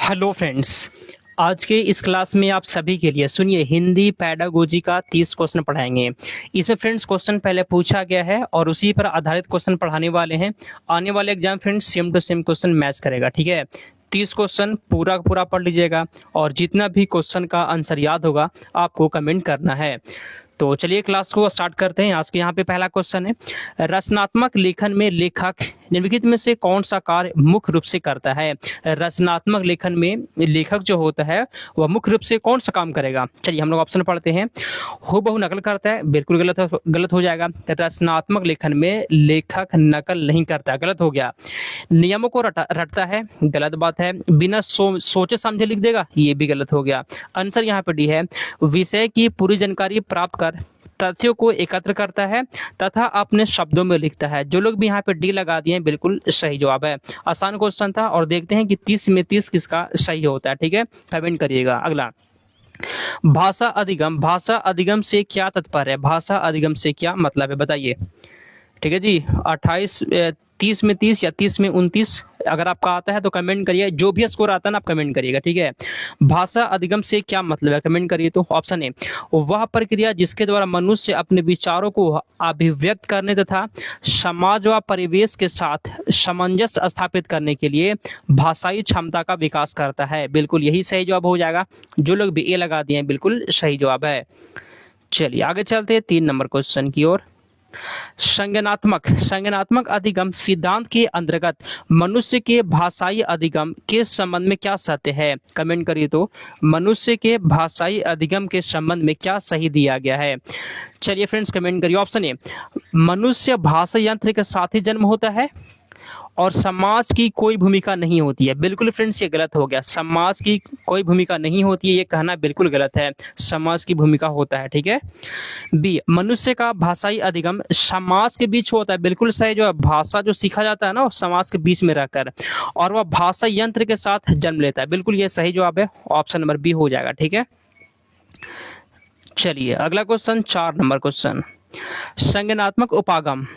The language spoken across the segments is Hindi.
Hello friends. आज के इस क्लास में आप सभी के लिए सुनिए हिंदी पैडागोजी का 30 क्वेश्चन पढ़ाएंगे। इसमें फ्रेंड्स क्वेश्चन पहले पूछा गया है और उसी पर आधारित क्वेश्चन पढ़ाने वाले हैं। आने वाले exam friends same to same question match करेगा, ठीक है। 30 क्वेश्चन पूरा का पूरा पढ़ लीजिएगा और जितना भी क्वेश्चन का आंसर याद होगा आपको कमेंट करना है। तो चलिए क्लास को स्टार्ट करते हैं। आज के यहाँ पे पहला क्वेश्चन है, रचनात्मक लेखन में लेखक निम्नलिखित में से कौन सा कार्य मुख्य रूप से करता है। रचनात्मक लेखन में लेखक जो होता है वह मुख्य रूप से कौन सा काम करेगा। चलिए हम लोग ऑप्शन पढ़ते हैं। हूबहू नकल करता है, बिल्कुल गलत हो जाएगा। रचनात्मक लेखन में लेखक नकल नहीं करता, गलत हो गया। नियमों को रटता है, गलत बात है। बिना सोचे समझे लिख देगा, ये भी गलत हो गया। आंसर यहाँ पे डी है। विषय की पूरी जानकारी प्राप्त कर तथ्यों को एकत्र करता है तथा अपने शब्दों में लिखता है। जो लोग भी यहाँ पे डी लगा दिए हैं बिल्कुल सही जवाब है। आसान क्वेश्चन था और देखते हैं कि 30 में 30 किसका सही होता है, ठीक है। कमेंट करिएगा। अगला, भाषा अधिगम। भाषा अधिगम से क्या तात्पर्य है, भाषा अधिगम से क्या मतलब है बताइए। ठीक है जी, 30 में 30 या 30 में 29 अगर आपका आता है तो कमेंट करिए। जो भी स्कोर आता है ना आप कमेंट करिएगा, ठीक है। भाषा अधिगम से क्या मतलब है, कमेंट करिए। तो ऑप्शन है, वह प्रक्रिया जिसके द्वारा मनुष्य अपने विचारों को अभिव्यक्त करने तथा समाज व परिवेश के साथ सामंजस्य स्थापित करने के लिए भाषाई क्षमता का विकास करता है। बिल्कुल यही सही जवाब हो जाएगा। जो लोग भी ए लगा दिए हैं बिल्कुल सही जवाब है। चलिए आगे चलते हैं 3 नंबर क्वेश्चन की ओर। संज्ञानात्मक अधिगम सिद्धांत के अंतर्गत मनुष्य के भाषाई अधिगम के संबंध में क्या सत्य है, कमेंट करिए। तो मनुष्य के भाषाई अधिगम के संबंध में क्या सही दिया गया है। चलिए फ्रेंड्स कमेंट करिए। ऑप्शन ए, मनुष्य भाषा यंत्र के साथ ही जन्म होता है और समाज की कोई भूमिका नहीं होती है। बिल्कुल फ्रेंड्स ये गलत हो गया। समाज की कोई भूमिका नहीं होती है, ये कहना बिल्कुल गलत है। समाज की भूमिका होता है, ठीक है। बी, मनुष्य का भाषाई अधिगम समाज के बीच होता है। बिल्कुल सही। जो भाषा जो सीखा जाता है ना वो समाज के बीच में रहकर, और वह भाषा यंत्र के साथ जन्म लेता है। बिल्कुल ये सही जवाब है। ऑप्शन नंबर बी हो जाएगा, ठीक है। चलिए अगला क्वेश्चन 4 नंबर क्वेश्चन, संज्ञानात्मक उपागम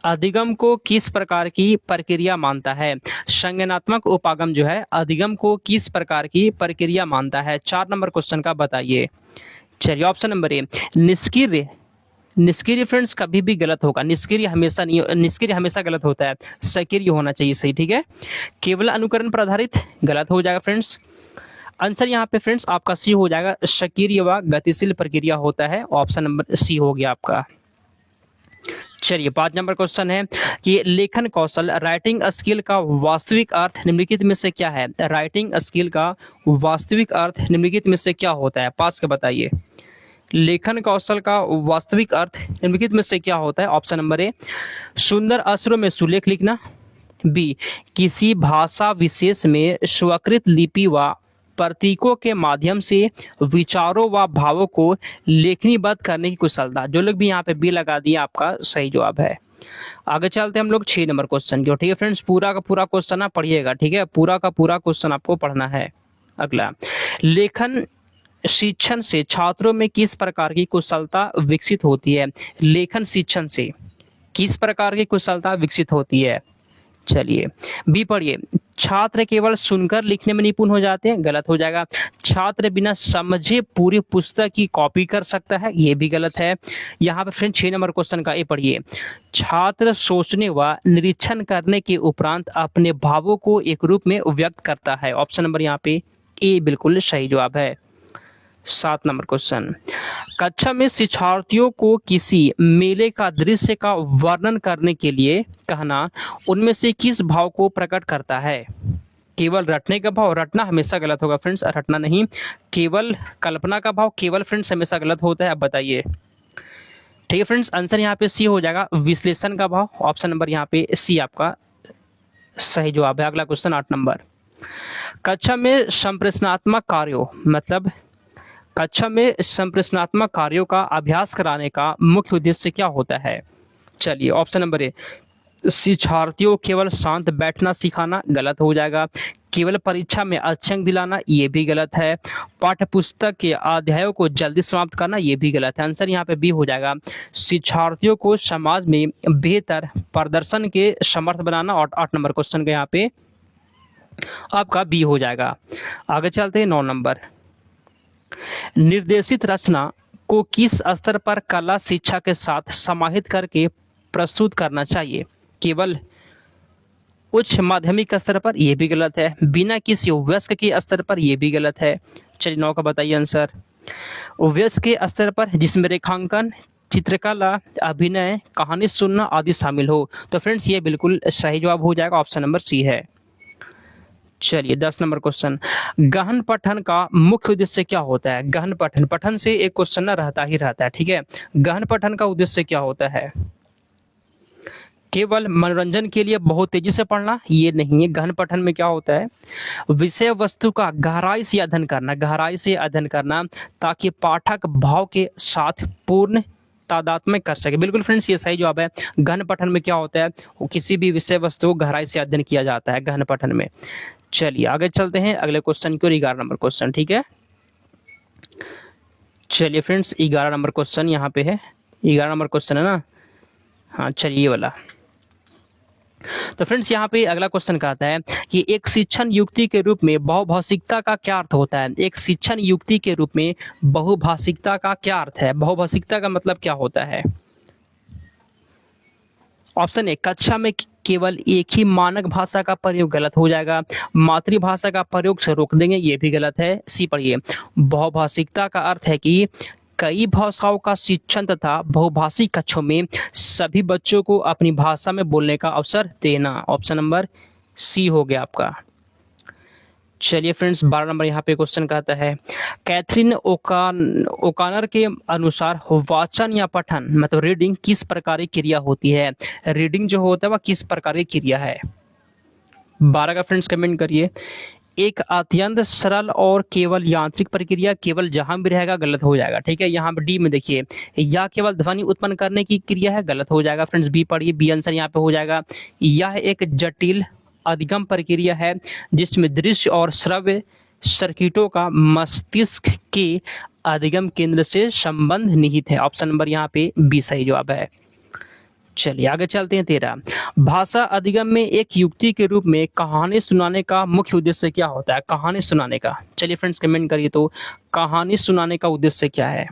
अधिगम को किस प्रकार की प्रक्रिया मानता है। संज्ञानात्मक उपागम जो है अधिगम को किस प्रकार की प्रक्रिया मानता है। 4 नंबर क्वेश्चन का बताइए। चलिए ऑप्शन नंबर ए, निष्क्रिय। निष्क्रिय फ्रेंड्स कभी भी गलत होगा। निष्क्रिय हमेशा नहीं, निष्क्रिय हमेशा गलत होता है। सक्रिय होना चाहिए सही, ठीक है। केवल अनुकरण पर आधारित, गलत हो जाएगा फ्रेंड्स। आंसर यहाँ पे फ्रेंड्स आपका सी हो जाएगा। सक्रिय व गतिशील प्रक्रिया होता है। ऑप्शन नंबर सी हो गया आपका। चलिए 5 नंबर क्वेश्चन है कि लेखन कौशल राइटिंग स्किल का वास्तविक अर्थ निम्नलिखित में से क्या है। राइटिंग स्किल का वास्तविक अर्थ निम्नलिखित में से क्या होता है, पास के बताइए। लेखन कौशल का वास्तविक अर्थ निम्नलिखित में से क्या होता है। ऑप्शन नंबर ए, सुंदर अक्षरों में सुलेख लिखना। बी, किसी भाषा विशेष में स्वीकृत लिपि व प्रतीकों के माध्यम से विचारों व भावों को लेखनीबद्ध करने की कुशलता। जो लोग भी यहाँ पे बी लगा दिए आपका सही जवाब है। आगे चलते हैं हम लोग 6 नंबर क्वेश्चन की, ठीक है फ्रेंड्स। पूरा का पूरा क्वेश्चन आप पढ़िएगा, ठीक है। पूरा का पूरा क्वेश्चन आपको पढ़ना है। अगला, लेखन शिक्षण से छात्रों में किस प्रकार की कुशलता विकसित होती है। लेखन शिक्षण से किस प्रकार की कुशलता विकसित होती है। चलिए बी पढ़िए, छात्र केवल सुनकर लिखने में निपुण हो जाते हैं, गलत हो जाएगा। छात्र बिना समझे पूरी पुस्तक की कॉपी कर सकता है, ये भी गलत है। यहाँ पे फ्रेंड 6 नंबर क्वेश्चन का ए पढ़िए, छात्र सोचने व निरीक्षण करने के उपरांत अपने भावों को एक रूप में व्यक्त करता है। ऑप्शन नंबर यहाँ पे ए बिल्कुल सही जवाब है। 7 नंबर क्वेश्चन, कक्षा में शिक्षार्थियों को किसी मेले का दृश्य का वर्णन करने के लिए कहना उनमें से किस भाव को प्रकट करता है। केवल रटने का भाव, रटना हमेशा गलत होगा फ्रेंड्स, रटना नहीं। केवल कल्पना का भाव, केवल फ्रेंड्स हमेशा गलत होता है। अब बताइए, ठीक है फ्रेंड्स। आंसर यहाँ पे सी हो जाएगा, विश्लेषण का भाव। ऑप्शन नंबर यहाँ पे सी आपका सही जवाब है। अगला क्वेश्चन 8 नंबर, कक्षा में संप्रेषणात्मक कार्यों मतलब कक्षा में संप्रेषणात्मक कार्यों का अभ्यास कराने का मुख्य उद्देश्य क्या होता है। चलिए ऑप्शन नंबर ए, शिक्षार्थियों केवल शांत बैठना सिखाना, गलत हो जाएगा। केवल परीक्षा में अच्छे अंक दिलाना, ये भी गलत है। पाठ्य पुस्तक के अध्यायों को जल्दी समाप्त करना, ये भी गलत है। आंसर यहाँ पे बी हो जाएगा, शिक्षार्थियों को समाज में बेहतर प्रदर्शन के समर्थ बनाना। और 8 नंबर क्वेश्चन का यहाँ पे आपका बी हो जाएगा। आगे चलते हैं 9 नंबर। निर्देशित रचना को किस स्तर पर कला शिक्षा के साथ समाहित करके प्रस्तुत करना चाहिए? केवल उच्च माध्यमिक स्तर पर, यह भी गलत है। बिना किसी वयस्क के स्तर पर, यह भी गलत है। चलिए 9 का बताइए आंसर। वयस्क के स्तर पर जिसमें रेखांकन, चित्रकला, अभिनय, कहानी सुनना आदि शामिल हो। तो फ्रेंड्स ये बिल्कुल सही जवाब हो जाएगा, ऑप्शन नंबर सी है। चलिए 10 नंबर क्वेश्चन। गहन पठन का मुख्य उद्देश्य क्या होता है? गहन पठन, पठन से एक क्वेश्चन ना रहता ही रहता है, ठीक है। गहन पठन का उद्देश्य क्या होता है? केवल मनोरंजन के लिए बहुत तेजी से पढ़ना, ये नहीं है। गहन पठन में क्या होता है? विषय वस्तु का गहराई से अध्ययन करना, गहराई से अध्ययन करना, ताकि पाठक भाव के साथ पूर्ण तादात्म्य कर सके। बिल्कुल फ्रेंड्स ये सही जवाब है। गहन पठन में क्या होता है? वो किसी भी विषय वस्तु को गहराई से अध्ययन किया जाता है गहन पठन में। चलिए आगे चलते हैं अगले क्वेश्चन की ओर, 11 नंबर क्वेश्चन, ठीक है। चलिए फ्रेंड्स 11 नंबर क्वेश्चन यहाँ पे है। 11 नंबर क्वेश्चन है ना, हाँ चलिए ये वाला। तो फ्रेंड्स यहाँ पे अगला क्वेश्चन कहता है कि एक शिक्षण युक्ति के रूप में बहुभाषिकता का क्या अर्थ होता है? एक शिक्षण युक्ति के रूप में बहुभाषिकता का क्या अर्थ है? बहुभाषिकता का मतलब क्या होता है? ऑप्शन ए, कक्षा में केवल एक ही मानक भाषा का प्रयोग, गलत हो जाएगा। मातृभाषा का प्रयोग से रोक देंगे, ये भी गलत है। सी पढ़िए। बहुभाषिकता का अर्थ है कि कई भाषाओं का शिक्षण तथा बहुभाषी कक्षों में सभी बच्चों को अपनी भाषा में बोलने का अवसर देना। ऑप्शन नंबर सी हो गया आपका। चलिए फ्रेंड्स 12 नंबर यहाँ पे क्वेश्चन कहता है कैथरीन ओकानर के अनुसार वाचन या पठन मतलब रीडिंग किस प्रकार की क्रिया होती है? रीडिंग जो होता है वह किस प्रकार की क्रिया है? 12 का फ्रेंड्स कमेंट करिए। एक अत्यंत सरल और केवल यांत्रिक प्रक्रिया, केवल जहां भी रहेगा गलत हो जाएगा, ठीक है। यहाँ पे डी में देखिए, यह केवल ध्वनि उत्पन्न करने की क्रिया है, गलत हो जाएगा फ्रेंड्स। बी पढ़िए, बी आंसर यहाँ पे हो जाएगा। यह एक जटिल अधिगम प्रक्रिया है जिसमें दृश्य और श्रव्य सर्किटों का मस्तिष्क के अधिगम केंद्र से संबंध निहित है। ऑप्शन नंबर यहाँ पे बी सही जवाब है। चलिए आगे चलते हैं 13। भाषा अधिगम में एक युक्ति के रूप में कहानी सुनाने का मुख्य उद्देश्य क्या होता है? कहानी सुनाने का, चलिए फ्रेंड्स कमेंट करिए तो कहानी सुनाने का उद्देश्य क्या है?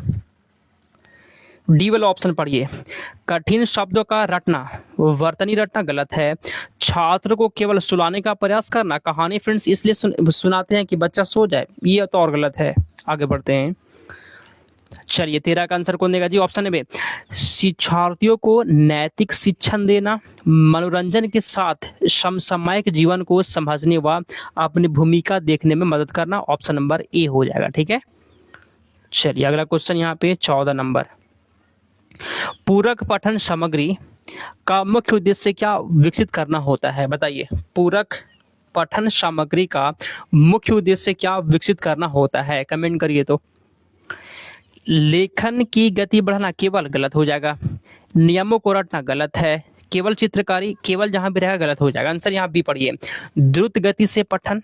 डी वाला ऑप्शन पढ़िए। कठिन शब्दों का रटना, वर्तनी रटना, गलत है। छात्र को केवल सुनाने का प्रयास करना, कहानी फ्रेंड्स इसलिए सुनाते हैं कि बच्चा सो जाए, ये तो और गलत है। आगे बढ़ते हैं। चलिए 13 का आंसर कौन देगा जी? ऑप्शन बी, शिक्षार्थियों को नैतिक शिक्षण देना, मनोरंजन के साथ समसामयिक जीवन को समझने व अपनी भूमिका देखने में मदद करना। ऑप्शन नंबर ए हो जाएगा, ठीक है। चलिए अगला क्वेश्चन यहाँ पे 14 नंबर। पूरक पठन सामग्री का मुख्य उद्देश्य क्या विकसित करना होता है? बताइए, पूरक पठन सामग्री का मुख्य उद्देश्य क्या विकसित करना होता है? कमेंट करिए तो। लेखन की गति बढ़ाना, केवल, गलत हो जाएगा। नियमों को रटना, गलत है। केवल चित्रकारी, केवल जहां भी रहेगा गलत हो जाएगा। आंसर यहाँ बी पढ़िए। द्रुत गति से पठन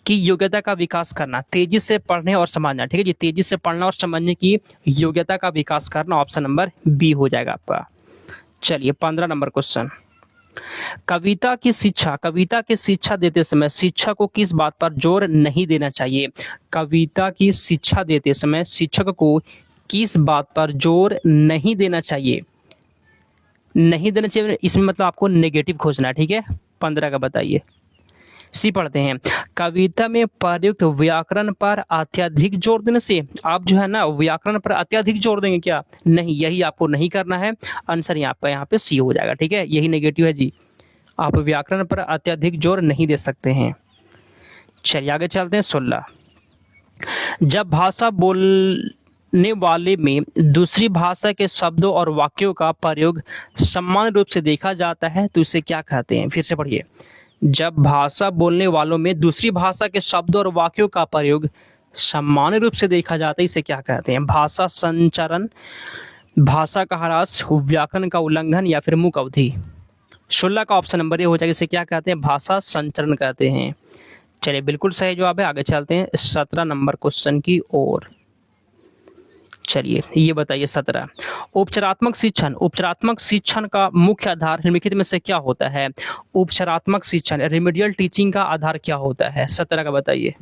की योग्यता का विकास करना, तेजी से पढ़ने और समझना, ठीक है जी। तेजी से पढ़ना और समझने की योग्यता का विकास करना। ऑप्शन नंबर बी हो जाएगा आपका। चलिए 15 नंबर क्वेश्चन। कविता की शिक्षा देते समय शिक्षक को किस बात पर जोर नहीं देना चाहिए? कविता की शिक्षा देते समय शिक्षक को किस बात पर जोर नहीं देना चाहिए? नहीं देना चाहिए इसमें मतलब आपको नेगेटिव खोजना है, ठीक है। 15 का बताइए। सी पढ़ते हैं। कविता में प्रयुक्त व्याकरण पर अत्यधिक जोर देने से आप जो है ना व्याकरण पर अत्यधिक जोर देंगे क्या? नहीं, यही आपको नहीं करना है। आंसर यहाँ पे सी हो जाएगा, ठीक है। यही नेगेटिव है जी, आप व्याकरण पर अत्यधिक जोर नहीं दे सकते हैं। चलिए आगे चलते हैं 16। जब भाषा बोलने वाले में दूसरी भाषा के शब्दों और वाक्यों का प्रयोग समान रूप से देखा जाता है तो इसे क्या कहते हैं? फिर से पढ़िए। जब भाषा बोलने वालों में दूसरी भाषा के शब्दों और वाक्यों का प्रयोग सामान्य रूप से देखा जाता है, इसे क्या कहते हैं? भाषा संचरण, भाषा का ह्रास, व्याकरण का उल्लंघन या फिर मूक अवधि। 16 का ऑप्शन नंबर ए हो जाएगा। इसे क्या कहते हैं? भाषा संचरण कहते हैं। चलिए बिल्कुल सही जवाब है। आगे चलते हैं 17 नंबर क्वेश्चन की ओर। चलिए ये बताइए 17। उपचारात्मक शिक्षण का मुख्य आधार निम्नलिखित में से क्या होता है? उपचारात्मक शिक्षण रेमेडियल टीचिंग का आधार क्या होता है? 17 का बताइए।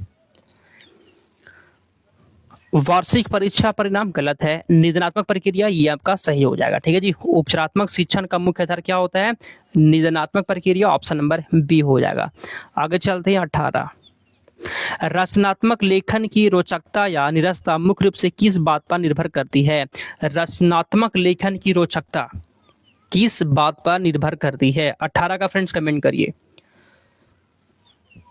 वार्षिक परीक्षा परिणाम गलत है। निदानात्मक प्रक्रिया ये आपका सही हो जाएगा। ठीक है जी। उपचारात्मक शिक्षण का मुख्य आधार क्या होता है? निदानात्मक प्रक्रिया, ऑप्शन नंबर बी हो जाएगा। आगे चलते हैं 18। रचनात्मक लेखन की रोचकता या निरस्ता मुख्य रूप से किस बात पर निर्भर करती है? रचनात्मक लेखन की रोचकता किस बात पर निर्भर करती है? 18 का फ्रेंड्स कमेंट करिए।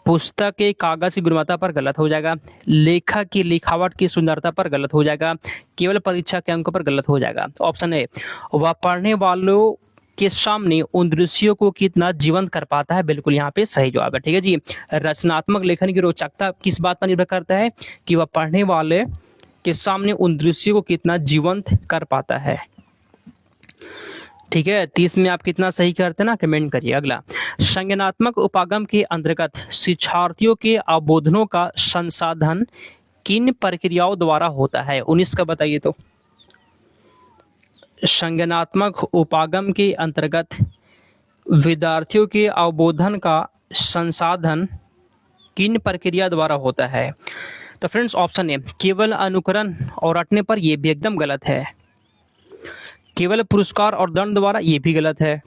पुस्तक के कागज की गुणवत्ता पर गलत हो जाएगा। लेखक की लिखावट की सुंदरता पर गलत हो जाएगा। केवल परीक्षा के अंकों पर गलत हो जाएगा। ऑप्शन ए, वह पढ़ने वालों के सामने उन दृश्यों को कितना जीवंत कर पाता है, बिल्कुल यहाँ पे सही जवाब है। ठीक है जी। रचनात्मक लेखन की रोचकता किस बात पर निर्भर करता है? कि वह पढ़ने वाले के सामने उन दृश्यों को कितना जीवंत कर पाता है। ठीक है। 30 में आप कितना सही करते हैं ना, कमेंट करिए। अगला, संज्ञानात्मक उपागम के अंतर्गत शिक्षार्थियों के अवबोधनों का संसाधन किन प्रक्रियाओं द्वारा होता है? 19 का बताइए। तो संज्ञानात्मक उपागम के अंतर्गत विद्यार्थियों के अवबोधन का संसाधन किन प्रक्रिया द्वारा होता है? तो फ्रेंड्स ऑप्शन ए, केवल अनुकरण और रटने पर, यह भी एकदम गलत है। केवल पुरस्कार और दंड द्वारा, ये भी गलत है।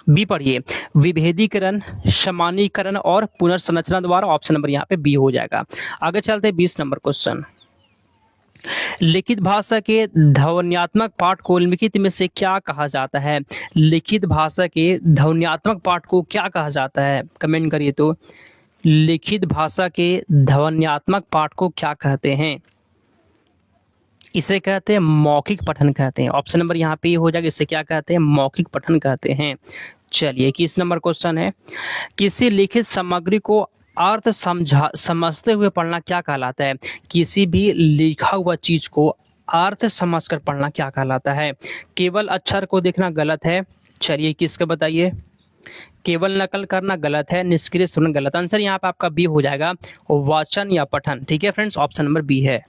बी पढ़िए, विभेदीकरण, समानीकरण और पुनर्संरचना द्वारा, ऑप्शन नंबर यहाँ पे बी हो जाएगा। आगे चलते हैं 20 नंबर क्वेश्चन। लिखित भाषा के ध्वन्यात्मक पाठ को निम्नलिखित में से क्या कहा जाता है? लिखित भाषा के ध्वन्यात्मक पाठ को क्या कहा जाता है? कमेंट करिए। तो लिखित भाषा के ध्वन्यात्मक पाठ को क्या कहते हैं? इसे कहते हैं मौखिक पठन कहते हैं। ऑप्शन नंबर यहाँ पे हो जाएगा। इसे क्या कहते हैं? मौखिक पठन कहते हैं। चलिए 21 नंबर क्वेश्चन है, किसी लिखित सामग्री को अर्थ समझते हुए पढ़ना क्या कहलाता है? किसी भी लिखा हुआ चीज को अर्थ समझकर पढ़ना क्या कहलाता है? केवल अक्षर को देखना गलत है। चलिए किसका बताइए। केवल नकल करना गलत है। निष्क्रिय सुनना गलत। आंसर यहाँ पे आपका बी हो जाएगा, वाचन या पठन। ठीक है फ्रेंड्स, ऑप्शन नंबर बी है।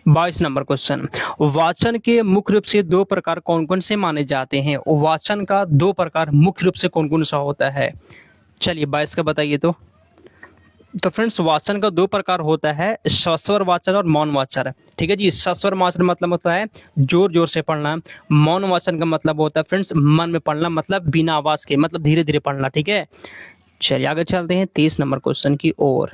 22 नंबर क्वेश्चन, वाचन के मुख्य रूप से दो प्रकार कौन कौन से माने जाते हैं? वाचन का दो प्रकार मुख्य रूप से कौन कौन सा होता है? चलिए 22 का बताइए। तो फ्रेंड्स वाचन का दो प्रकार होता है, सस्वर वाचन और मौन वाचन। ठीक है जी। सस्वर वाचन मतलब होता है जोर जोर से पढ़ना। मौन वाचन का मतलब होता है फ्रेंड्स मन में पढ़ना, मतलब बिना आवाज के, मतलब धीरे धीरे पढ़ना। ठीक है। चलिए आगे चलते हैं 23 नंबर क्वेश्चन की ओर।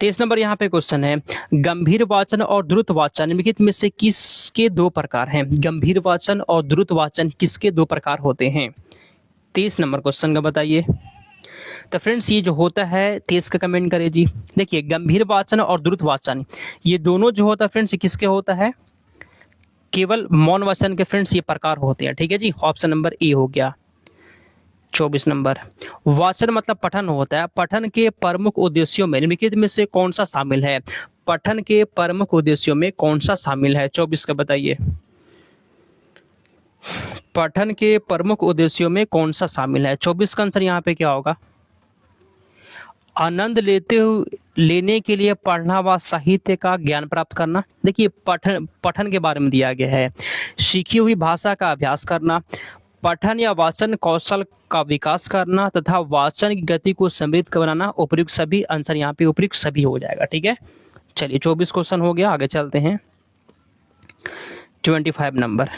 23 नंबर यहाँ पे क्वेश्चन है, गंभीर वाचन और द्रुत वाचन निम्नलिखित में से किसके दो प्रकार हैं? गंभीर वाचन और द्रुत वाचन किसके दो प्रकार होते हैं? 23 नंबर क्वेश्चन का बताइए। तो फ्रेंड्स ये जो होता है 23 का कमेंट करिए जी। देखिए गंभीर वाचन और द्रुत वाचन ये दोनों जो होता है फ्रेंड्स ये किसके होता है? केवल मौन वाचन के फ्रेंड्स ये प्रकार होते हैं। ठीक है जी। ऑप्शन नंबर ए हो गया। 24 नंबर, वाचन मतलब पठन होता है। पठन के प्रमुख उद्देश्यों में निम्नलिखित में से कौन सा शामिल है? पठन के प्रमुख उद्देश्यों में कौन सा शामिल है? 24 का बताइए। पठन के प्रमुख उद्देश्यों में कौन सा शामिल है? 24 का आंसर यहाँ पे क्या होगा? आनंद लेने के लिए पढ़ना व साहित्य का ज्ञान प्राप्त करना। देखिए पठन के बारे में दिया गया है। सीखी हुई भाषा का अभ्यास करना, पठन या वाचन कौशल का विकास करना तथा वाचन की गति को समृद्ध बनाना। उपयुक्त सभी, आंसर यहाँ पे उपयुक्त सभी हो जाएगा। ठीक है। चलिए 24 क्वेश्चन हो गया। आगे चलते हैं 25 नंबर,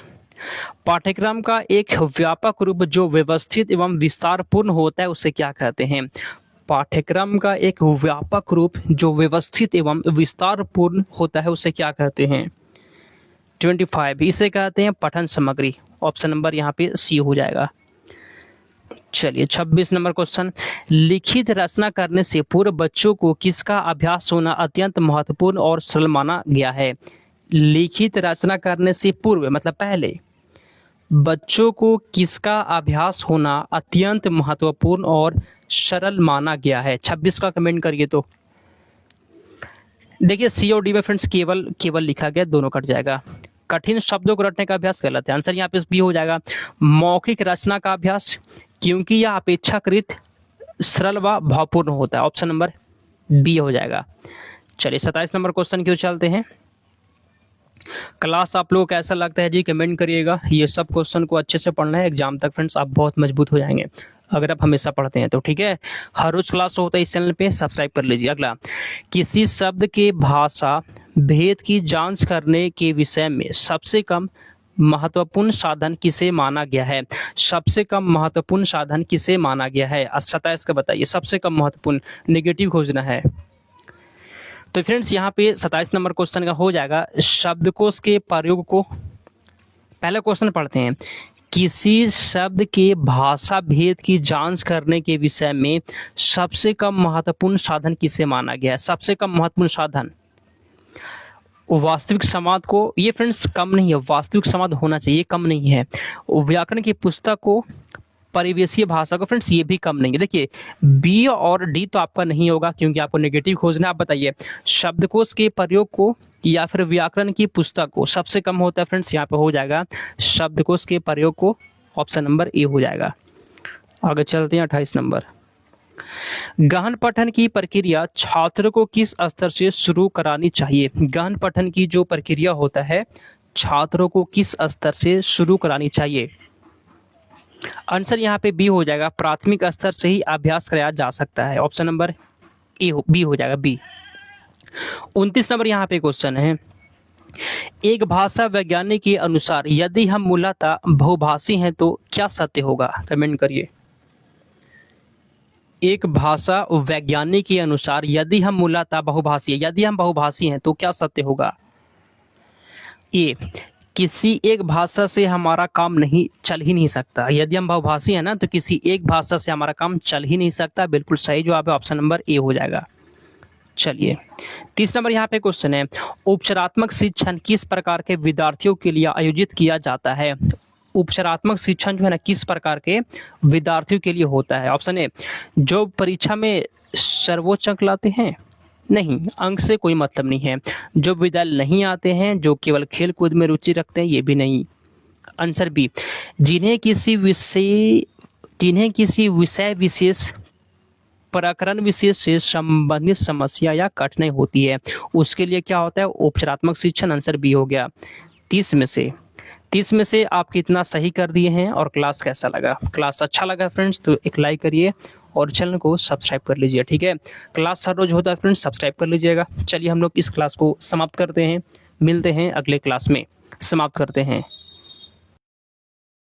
पाठ्यक्रम का एक व्यापक रूप जो व्यवस्थित एवं विस्तारपूर्ण होता है उसे क्या कहते हैं? पाठ्यक्रम का एक व्यापक रूप जो व्यवस्थित एवं विस्तारपूर्ण होता है उसे क्या कहते हैं? 25, इसे कहते हैं पठन सामग्री। ऑप्शन नंबर यहाँ पे सी हो जाएगा। चलिए 26 नंबर क्वेश्चन, लिखित रचना करने से पूर्व बच्चों को किसका अभ्यास होना अत्यंत महत्वपूर्ण और सरल माना गया है? लिखित रचना करने से पूर्व मतलब पहले बच्चों को किसका अभ्यास होना अत्यंत महत्वपूर्ण और सरल माना गया है? 26 का कमेंट करिए। तो देखिए सी और डी में फ्रेंड्स केवल लिखा गया, दोनों कट जाएगा। कठिन शब्दों को रटने का अभ्यास गलत है। आंसर यहाँ पे बी हो जाएगा। मौखिक रचना का अभ्यास, क्योंकि यह अपेक्षाकृत सरल व भावपूर्ण होता है। ऑप्शन नंबर बी हो जाएगा। चलिए 27 नंबर क्वेश्चन की ओर चलते हैं। क्लास आप लोगों को कैसा लगता है जी, कमेंट करिएगा। ये सब क्वेश्चन को अच्छे से पढ़ना है, एग्जाम तक फ्रेंड्स आप बहुत मजबूत हो जाएंगे अगर आप हमेशा पढ़ते हैं तो, ठीक है। हर रोज क्लास होता है इस चैनल पे, सब्सक्राइब कर लीजिए। अगला, किसी शब्द के भाषा भेद की जांच करने के विषय में सबसे कम महत्वपूर्ण साधन किसे माना गया है? सबसे कम महत्वपूर्ण साधन किसे माना गया है? 27 का बताइए, सबसे कम महत्वपूर्ण, नेगेटिव खोजना है। तो फ्रेंड्स यहाँ पे 27 नंबर क्वेश्चन का हो जाएगा शब्दकोश के प्रयोग को। पहला क्वेश्चन पढ़ते हैं, किसी शब्द के भाषा भेद की जांच करने के विषय में सबसे कम महत्वपूर्ण साधन किसे माना गया है? सबसे कम महत्वपूर्ण साधन वास्तविक समाद को, ये फ्रेंड्स कम नहीं है, वास्तविक समाद होना चाहिए, कम नहीं है। व्याकरण की पुस्तक को, परिवेशीय भाषा को, फ्रेंड्स ये भी कम नहीं है। देखिए बी और डी तो आपका नहीं होगा क्योंकि आपको नेगेटिव खोजना है। आप बताइए शब्दकोश के प्रयोग को या फिर व्याकरण की पुस्तक को, सबसे कम होता है फ्रेंड्स, यहाँ पे हो जाएगा शब्दकोश के प्रयोग को, ऑप्शन नंबर ए हो जाएगा। आगे चलते हैं 28 नंबर। गहन पठन की प्रक्रिया छात्र को किस स्तर से शुरू करानी चाहिए? गहन पठन की जो प्रक्रिया होता है छात्रों को किस स्तर से शुरू करानी चाहिए? आंसर यहाँ पे बी हो जाएगा, प्राथमिक स्तर से ही अभ्यास कराया जा सकता है। ऑप्शन नंबर ए बी हो जाएगा, बी। 29 नंबर यहाँ पे क्वेश्चन है, एक भाषा वैज्ञानिक के अनुसार यदि हम मूलतः बहुभाषी हैं तो क्या सत्य होगा? कमेंट करिए। एक भाषा वैज्ञानिक के अनुसार यदि हम मूलतः बहुभाषी हैं, यदि हम बहुभाषी हैं तो क्या सत्य होगा? ए, किसी एक भाषा से हमारा काम नहीं चल ही नहीं सकता। यदि हम बहुभाषी हैं ना तो किसी एक भाषा से हमारा काम चल ही नहीं सकता। बिल्कुल सही जवाब है, ऑप्शन नंबर ए हो जाएगा। चलिए 30 नंबर यहाँ पे क्वेश्चन है, उपचारात्मक शिक्षण किस प्रकार के विद्यार्थियों के लिए आयोजित किया जाता है? उपचारात्मक शिक्षण जो है ना किस प्रकार के विद्यार्थियों के लिए होता है? ऑप्शन ए, जो परीक्षा में सर्वोच्च अंक लाते हैं, नहीं, अंक से कोई मतलब नहीं है। जो विद्यालय नहीं आते हैं, जो केवल खेल कूद में रुचि रखते हैं, ये भी नहीं। आंसर बी, जिन्हें किसी विषय विशेष, प्रकरण विशेष से संबंधित समस्या या कठिनाई होती है, उसके लिए क्या होता है? उपचारात्मक शिक्षण। आंसर बी हो गया। 30 में से आप कितना सही कर दिए हैं और क्लास कैसा लगा? क्लास अच्छा लगा फ्रेंड्स तो एक लाइक करिए और चैनल को सब्सक्राइब कर लीजिए, ठीक है। क्लास हर रोज होता है फ्रेंड्स, सब्सक्राइब कर लीजिएगा। चलिए हम लोग इस क्लास को समाप्त करते हैं, मिलते हैं अगले क्लास में, समाप्त करते हैं।